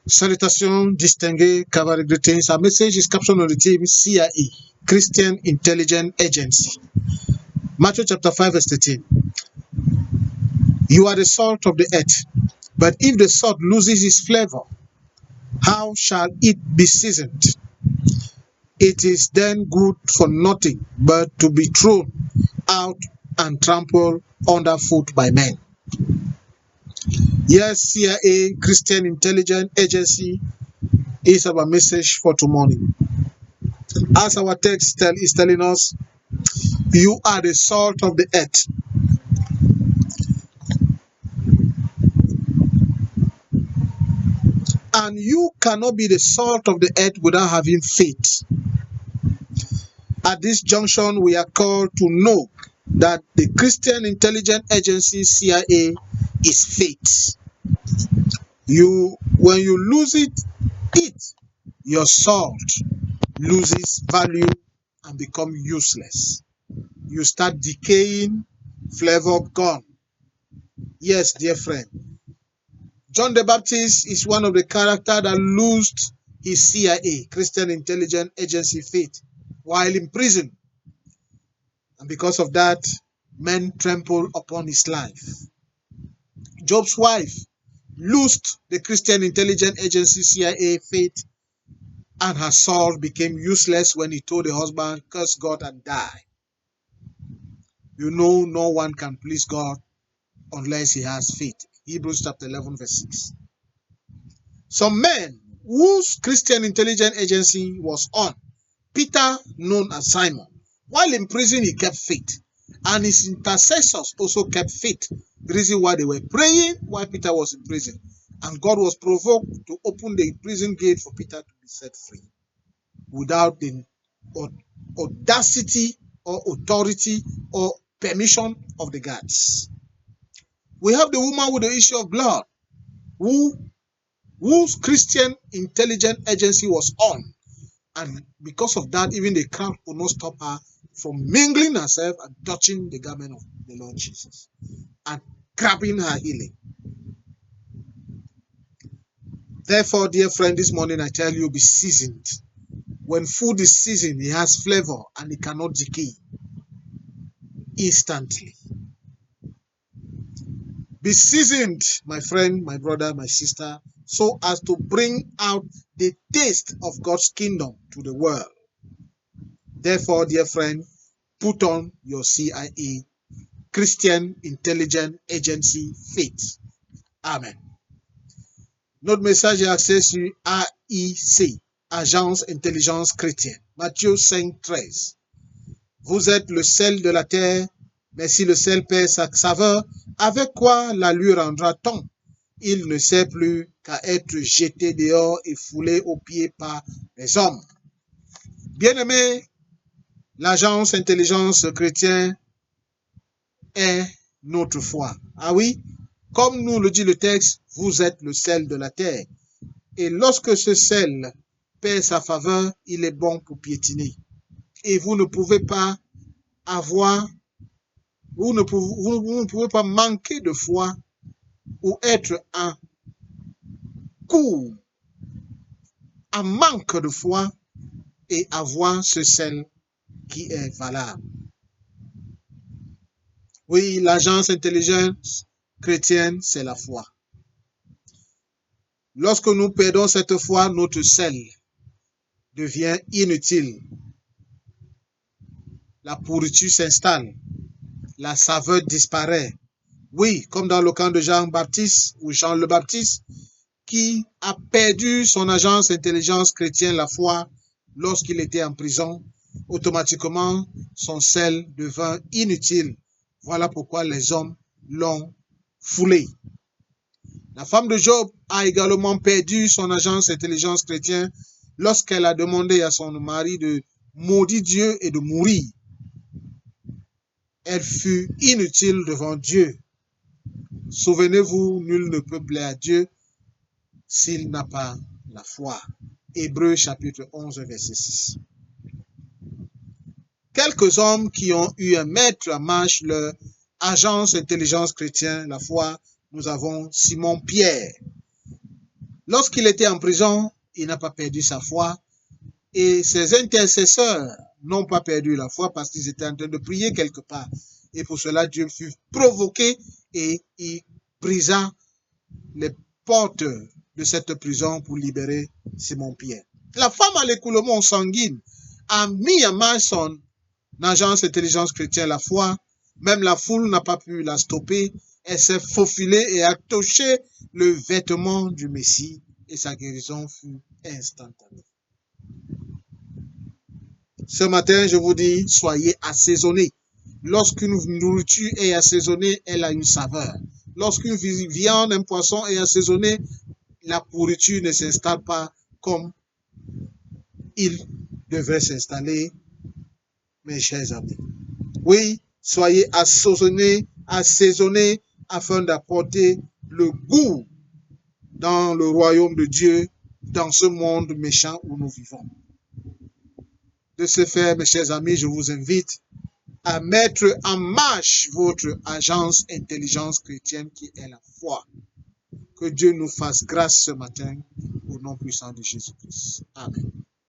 Salutations, distingués, cavalry greetings. Our message is captioned on the team CIA, Christian Intelligence Agency. Matthew chapter 5 verse 13. You are the salt of the earth, but if the salt loses its flavor, how shall it be seasoned? It is then good for nothing but to be thrown out and trampled underfoot by men. Yes, CIA, Christian Intelligence Agency, is our message for tomorrow. As our text is telling us, you are the salt of the earth. And you cannot be the salt of the earth without having faith. At this junction, we are called to know that the Christian Intelligence Agency, CIA, is faith. When you lose it, your salt loses value and become useless. You start decaying, flavor gone. Yes, dear friend. John the Baptist is one of the characters that lost his CIA, Christian Intelligence Agency faith, while in prison. And because of that, men trampled upon his life. Job's wife lost the Christian Intelligence Agency CIA faith, and her soul became useless when he told the husband, curse God and die. You know, no one can please God unless he has faith. Hebrews chapter 11 verse 6. Some men whose Christian Intelligence Agency was on, Peter, known as Simon, while in prison he kept faith, and his intercessors also kept faith. The reason why they were praying while Peter was in prison, and God was provoked to open the prison gate for Peter to be set free without the audacity or authority or permission of the guards. We have the woman with the issue of blood whose Christian Intelligence Agency was on, and because of that, even the crowd could not stop her from mingling herself and touching the garment of the Lord Jesus and grabbing her healing. Therefore, dear friend, this morning I tell you, be seasoned. When food is seasoned, it has flavor and it cannot decay instantly. Be seasoned, my friend, my brother, my sister, so as to bring out the taste of God's kingdom to the world. Therefore, dear friend, put on your CIA, Christian Intelligence Agency faith. Amen. Notre message est axé sur AIC, Agence Intelligence Chrétienne. Matthieu 5, 13. Vous êtes le sel de la terre, mais si le sel perd sa saveur, avec quoi la lui rendra-t-on? Il ne sert plus qu'à être jeté dehors et foulé aux pieds par les hommes. Bien-aimés, l'Agence Intelligence Chrétienne est notre foi. Ah oui, comme nous le dit le texte, vous êtes le sel de la terre. Et lorsque ce sel perd sa faveur, il est bon pour piétiner. Et vous ne pouvez pas vous ne pouvez pas manquer de foi ou être en manque de foi et avoir ce sel qui est valable. Oui, l'agence intelligence chrétienne, c'est la foi. Lorsque nous perdons cette foi, notre sel devient inutile. La pourriture s'installe. La saveur disparaît. Oui, comme dans le cas de Jean-Baptiste ou Jean le Baptiste, qui a perdu son agence intelligence chrétienne, la foi, lorsqu'il était en prison, automatiquement, son sel devint inutile. Voilà pourquoi les hommes l'ont foulé. La femme de Job a également perdu son agence intelligence chrétienne lorsqu'elle a demandé à son mari de maudire Dieu et de mourir. Elle fut inutile devant Dieu. Souvenez-vous, nul ne peut plaire à Dieu s'il n'a pas la foi. Hébreux chapitre 11, verset 6. Quelques hommes qui ont eu à mettre en marche leur agence intelligence chrétienne, la foi, nous avons Simon Pierre. Lorsqu'il était en prison, il n'a pas perdu sa foi et ses intercesseurs n'ont pas perdu la foi parce qu'ils étaient en train de prier quelque part. Et pour cela, Dieu fut provoqué et il brisa les portes de cette prison pour libérer Simon-Pierre. La femme à l'écoulement sanguine a mis en marche son agence intelligence chrétienne, la foi. Même la foule n'a pas pu la stopper. Elle s'est faufilée et a touché le vêtement du Messie et sa guérison fut instantanée. Ce matin, je vous dis, soyez assaisonnés. Lorsqu'une nourriture est assaisonnée, elle a une saveur. Lorsqu'une viande, un poisson est assaisonné, la pourriture ne s'installe pas comme il devrait s'installer, mes chers amis. Oui, soyez assaisonnés afin d'apporter le goût dans le royaume de Dieu, dans ce monde méchant où nous vivons. De ce fait, mes chers amis, je vous invite à mettre en marche votre agence intelligence chrétienne qui est la foi. Que Dieu nous fasse grâce ce matin au nom puissant de Jésus-Christ. Amen.